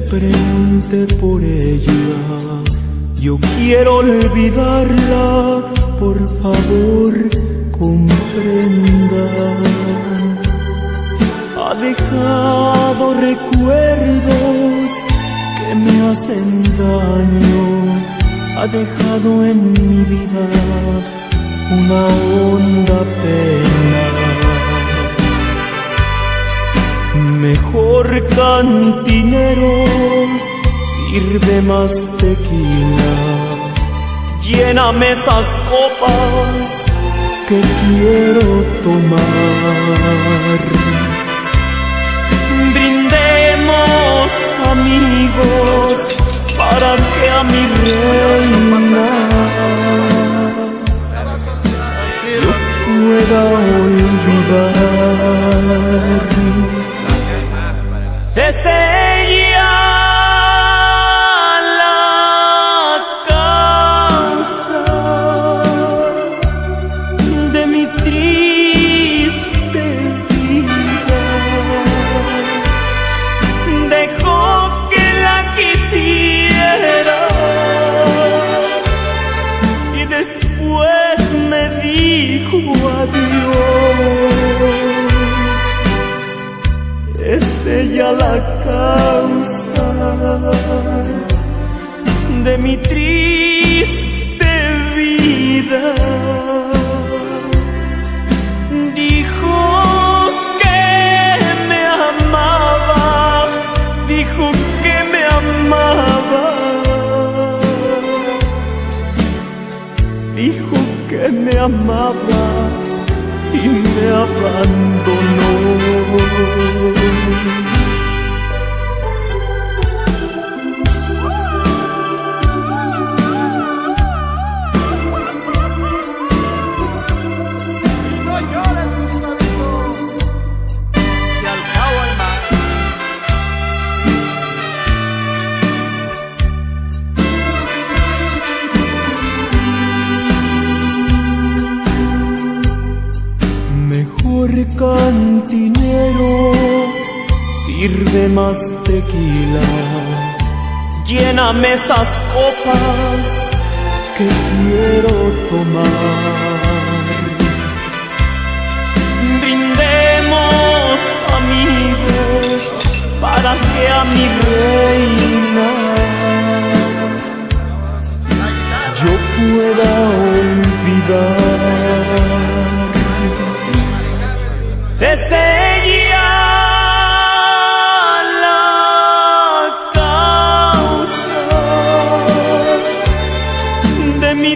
pregunté por ella, yo quiero olvidarla, por favor comprenda. Ha dejado recuerdos que me hacen daño, ha dejado en mi vida una honda pena. Mejor cantinero, sirve más tequila, lléname esas copas que quiero tomar. Brindemos, amigos, para que a mi reina yo pueda olvidar. Es ella la causa de mi triste vida. Dejó que la quisiera y después me dijo adiós. Es ella la causa de mi triste vida. Dijo que me amaba, dijo que me amaba, dijo que me amaba y me abandonó. No llores, Gustavito, que al cabo hay más. Mejor cantinero, sirve más tequila, lléname esas copas que quiero tomar. Brindemos, amigos, para que a mi reina yo pueda olvidar. Es ella la causa de mi